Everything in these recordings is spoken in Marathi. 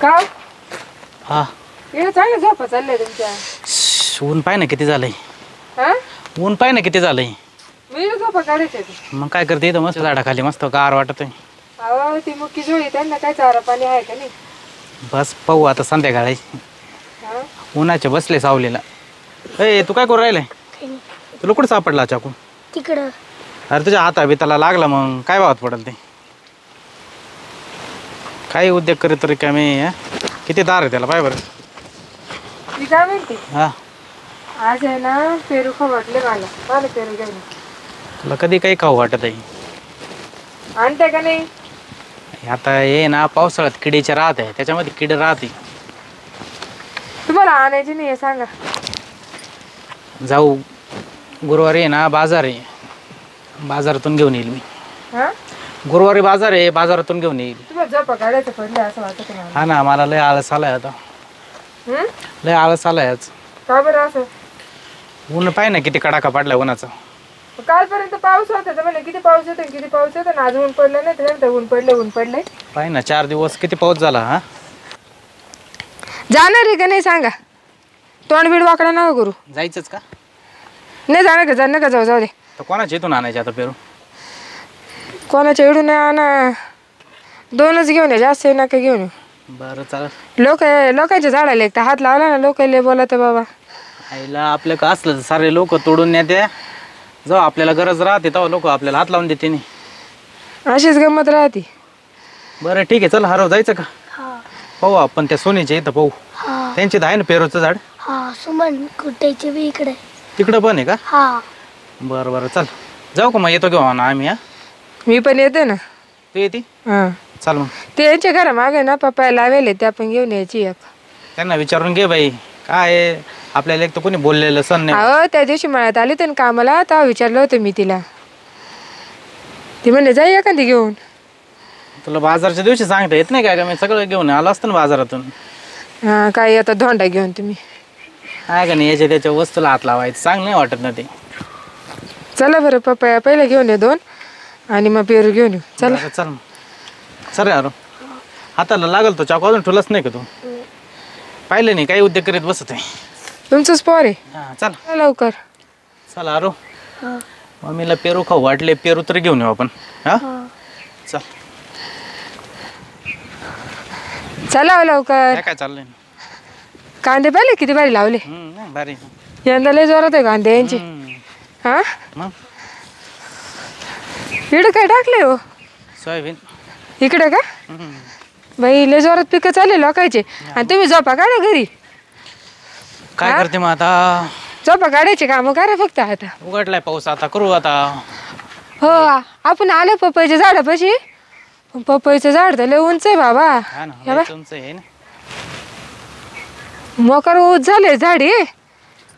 का हा ये चांगलं झोपा चाललंय तुमच्या ऊन पाय ना किती झालंय. हा ऊन पाय ना किती झालंय. मी झोपा काढायचे मग काय करते इथं मस्त झाडाखाली मस्त गार वाटतंय. अहो ती मुक्की जोडी त्यांना काय चारा पाणी आहे का नाही. बस पाहू आता संध्याकाळी. हा उन्हाचे बसले सावलीला. ए तू काय करू राहिलाय. तुला कुठं सापडला चाकू. तिकडं अरे तुझ्या हाता बिताला लागला मग काय भावात पडेल ते. काही उद्योग करीत तरी कमी किती दार आहे त्याला पाय बरं. मी काय म्हणते हा आज आहे ना पेरू खाऊ वाटले मला पेरू घेऊन तुला कधी काही खाऊ वाटत आहे. आणते का नाही. आता हे ना पावसाळ्यात किडीच्या राहत आहे त्याच्यामध्ये किड राहते. तुम्हाला आणायची नाही सांगा. जाऊ गुरुवारी आहे ना बाजार आहे. बाजारातून घेऊन येईल मी. हा गुरुवारी बाजार आहे बाजारातून घेऊन येईल. तुम्हाला झोपा काढायचं पडलं असं वाटत मला. हा ना मला लय आळस आलाय आता. लय आळस आलाय आज. का बरं असं. ऊन पाय ना किती कडाका पडलाय उन्हाचा. कालपर्यंत पाऊस होता तर म्हणे किती पाऊस येतो किती पाऊस येतो ना आज ऊन पडलं नाही तर ऊन पडलंय. पाय ना 4 दिवस किती पाऊस झाला. हा जाणार आहे का नाही सांगा. तोंड बीड वाकडा नका करू. जायचंच का. नाही जाणार का नका जाऊ दे. तर कोणाच्या इथून आणायचे आता पेरू. कोणाच्या एवढून नाही आणा 2च घेऊन ये जास्त नका घेऊन ये. बरं चालेल. लोकांच्या झाडाला एक हात लावला ना लोक बोलत बाबा. आईला आपलं का असलं तर सारे लोक तोडून नेते. जेव्हा आपल्याला गरज राहते तेव्हा लोक आपल्याला हात लावून देते नाही. अशीच गंमत राहते. बरं ठीक आहे चल हरव जायचं का. हा पाहू आपण त्या सोनीच्या इथं पाहू. हा त्यांची आहे ना पेरूचं झाड. हा सुमन कुट्याची बी इकडे. तिकडं पण आहे का. हा बरं बरं चल जाऊ का मग येतो घेऊ ना आम्ही. हा मी पण येते ना. तू येते हा चाल मग. ते यांच्या घरा मागे ना पप्पा लावेले ते आपण घेऊन यायची एक. त्यांना विचारून घे बाई काय आहे. आपल्याला एक तर कोणी बोललेलं सण नाही. अहो त्या दिवशी मळ्यात आली तर कामाला तेव्हा विचारलं होतं मी तिला. ती म्हणले जाई एखादी घेऊन. तुला बाजारच्या दिवशी सांगता येत नाही काय का मी सगळं घेऊन आलो असतं ना बाजारातून. हा काय आता धोंडा घेऊन तुम्ही. काय का नाही याच्या त्याच्या वस्तूला हात लावायचं चांगलं नाही वाटत ना ते. चला बरं पप्पा पहिलं घेऊन ये 2 आणि मग पेरू घेऊन येऊ. चला बरं, चल सर यार हाताला लागल तो चाकू अजून ठुलाच नाही का तू. पाहिलं नाही काही उद्योग करीत बसत आहे. तुमचंच पोर आहे. हां चल लवकर चला अरो मम्मीला पेरू खाऊ वाटले पेरू तरी घेऊन येऊ आपण. हा चल चला लवकर. काय चाललंय. कांदे पाहिले किती भारी लावले. भारी. यंदा लय जोरात आहे कांदे यांचे. हा मग इकडे काय टाकले हो. सोयाबीन. इकडे का बाई लय जोरात पिकं चालले लोकांचे. आणि तुम्ही झोपा काढा घरी. काय करते मग आता. झोपा काढायचे काम करा फक्त आता. उघडलाय पाऊस आता करू आता. हो आपण आलो पपईच्या झाडापाशी. पपईचं झाड तर लय उंच आहे बाबा. हा ना लय उंच आहे ना. मोकर उंच झाले झाडी.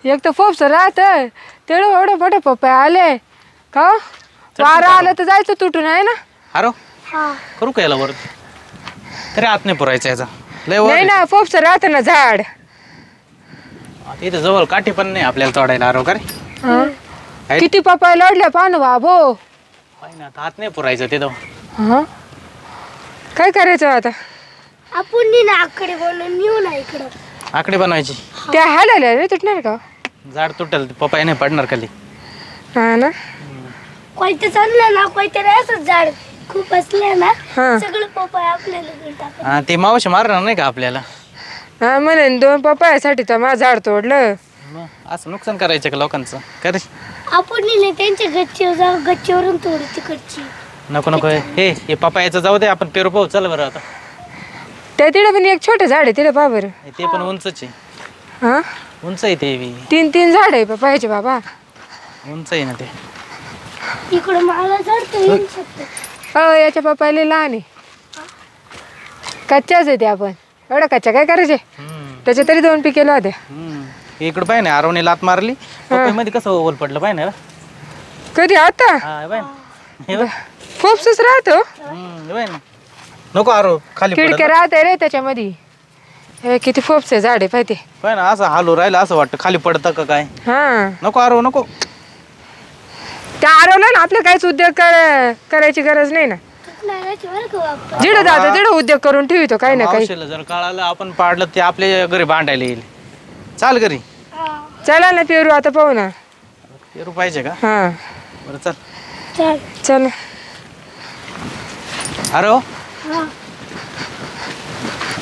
एक तर फोपस राहत तेवढं एवढं मोठे पपई आले का. वारा आलं तर जायचं तुटून आहे ना. अरो हा करू का याला वरती तरी आत नाही पुरायचं याचा लय नाही वर. ना फोपस राहत ना झाड. इथं जवळ काठी पण नाही आपल्याला तोडायला अरो का रे. किती पपई लढल्या पान बाबो. ना हात नाही पुरायचं तिथं. हा काय करायचं आता. आपण ना आकडे बनवून येऊ ना इकडं. आकडे बनवायची. त्या हालायला रे तुटणार का. झाड तुटेल पपाई नाही पडणार खाली. हा ना कोयते चाललं ना कोयते असं झाड खूप असले ना हा सगळं पपई आपल्याला टाकत. हा ते मावशी मारणार नाही का आपल्याला. हा म्हणे 2 पपयासाठी तर माझं झाड तोडलं. मग असं नुकसान करायचं का लोकांचं का रे. आपण नाही त्यांच्या गच्चीवर जाऊ गच्चीवरून तोडू तिकडची. नको नको हे पपायाचं जाऊ दे आपण पेरू पाहू चल बरं आता. त्या तिकडे पण एक छोटं झाड आहे तिकडे पहा बरं. ते पण उंचच आहे. हा उंच आहे ते बी. 3 झाड आहे पपयाचे बाबा. उंच आहे ना ते. इकडं मला झाड तर येऊ शकतं. हो याच्या पप्पाला लहान आहे. कच्च्याच आहे ते आपण एवढा कच्च्या काय करायचे. त्याच्या तरी 2 पिकेला होत्या. इकडं पाहिजे ना आरवने लात मारली पपई मध्ये कसं ओल पडलं पाहिजे ना. कधी आता खूपच राहतो. नको आरो खाली खिडक्या राहते रे त्याच्यामध्ये. हे किती फोपसे झाड आहे पाहिजे. पाय ना असं हालू राहिलं असं वाटतं खाली पडतं का काय. हा नको आरो नको. त्या आरवला ना आपलं काहीच उद्योग करायची गरज नाही ना. नाही राहायची बरं का बाप्पा. जिडं दादा तिडं उद्योग करून ठेवतो काही ना काही. मावशीला जर कळालं आपण पाडलं ते आपल्या घरी भांडायला येईल. चाल घरी. हा. चला ना पेरू आता पाहू ना. पेरू पाहिजे का? हा बरं चल. चल. चल. अरे हो हा.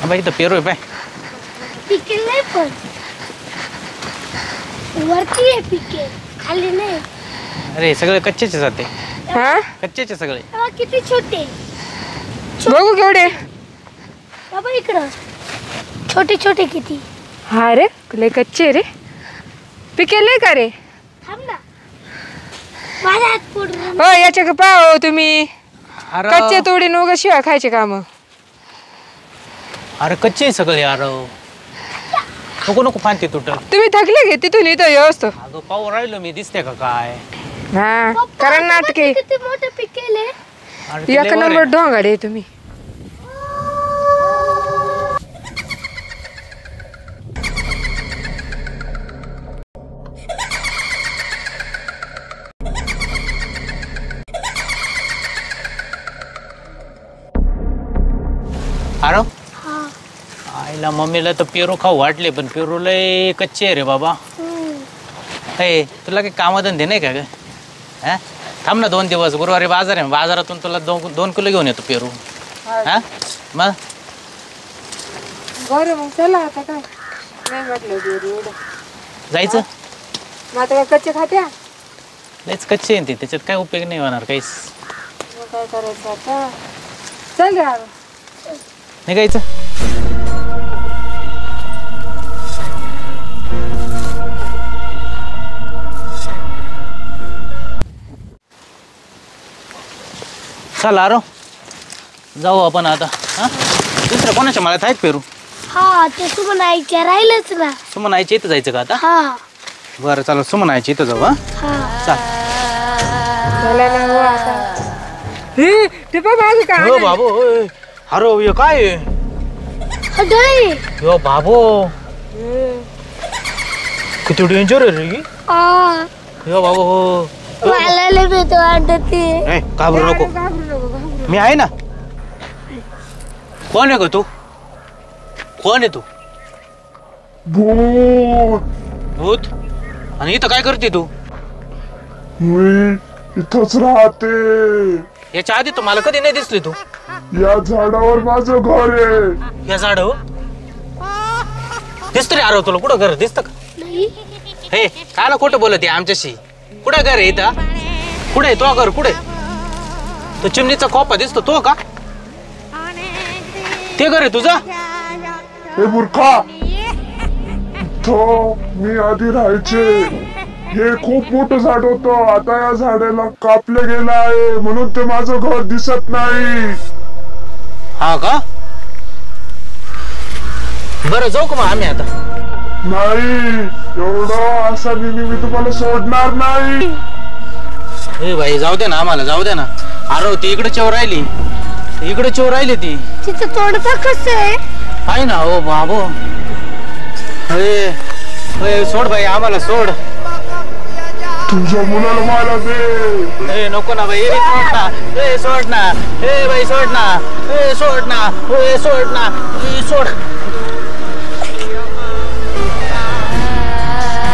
बाई इथं पेरू आहे पाय. पिकेल नाही पण वरती आहे पिकेल खाली नाही. अरे सगळे कच्चेच जाते. हा कच्चेचे सगळे. हा, किती छोटे बघू केवढे. बाबा इकडं छोटे छोटे किती. हा रे लय कच्चे रे. पिकेल नाही का रे. थांब ना माझ्या हात पडून. हो याच्या का पाहो तुम्ही. अरे कच्चे तोडीन उगा शिवाय खायचे काम. अरे कच्चे आहे सगळे अरे. नको नको फांती तुटल. तुम्ही थकले घे तिथून इथं व्यवस्थ. अगं पाहू राहिलो मी दिसते का काय. हा कारण नाटके. किती मोठे पिकेल आहे. अरे ते एक लय वर नंबर आहे. ढोंगाडे तुम्ही. अरे हा. आईला मम्मीला तर पेरू खाऊ वाटले पण पेरू लय कच्चे आहे रे बाबा. हे तुला काही कामधंदे नाही का ग. हा थांब ना 2 दिवस. गुरुवारी बाजार आहे बाजारातून तुला 2 किलो घेऊन येतो पेरू. हा मग बरं मग चला आता काय नाही म्हटलं पेरू एवढं. जायचं. मग आता काय कच्चे खात्या. लयच कच्चे आहे ते त्याच्यात काय उपयोग नाही होणार काहीच. मग काय करायचं आता. चल रे आरो. निघायचं. चल आरो जाऊ आपण आता. हा दुसऱ्या कोणाच्या मळ्यात आहेत पेरू. हा ते सुमन आईच्या राहिलंच ना. सुमन आईच्या इथं जायचं का आता. हा. बरं चला सुमन आईच्या इथं जाऊ. हा हा. चाल. चला ना हो आता. हे ते बघ माझं हो काय. बाबू ओय. अरे हे काय आहे? डोळे. यो बाबू किती डेंजर आहे रे ही. आ. यो बाबू हो. मला लय भीती वाटते. ए घाबरू नको. घाबरू नको घाबरू. मी आहे ना. कोण आहे ग तू. कोण आहे तू. भूत. भूत. आणि इथं काय करते तू. मी इथंच राहते. याच्या आधी तू मला कधी नाही दिसली तू. या झाडावर माझं घर आहे. या झाड दिसत रे. अरे तुला कुठं घर दिसत का. नाही. हे काय खोटं बोलत आहे आमच्याशी. कुठं घर आहे इथं. कुठे तो घर कुठे. तो चिमणीचा खोपा दिसतो तो का. ते घर आहे तुझं. हे मूर्खा. इथं मी आधी राहायचे. हे खूप मोठं झाड होतं. आता या झाडाला कापलं गेलं आहे म्हणून ते माझं घर दिसत नाही. हा का. बरं जाऊ का मग आम्ही आता. नाही एवढं असा मी तुम्हाला सोडणार नाही. ए भाई जाऊ दे ना आम्हाला जाऊ दे ना. अरे ती इकडे चेव राहिली. इकडे चेव राहिली ती. तिचं तोंड तर कसं आहे ना हो बाबू. सोड भाई आम्हाला सोड. तुझ्या मुलाला मला दे. नको ना भाई. सोड ना. सोड ना. भाई सोड ना. सोड ना. सोड ना. सोड.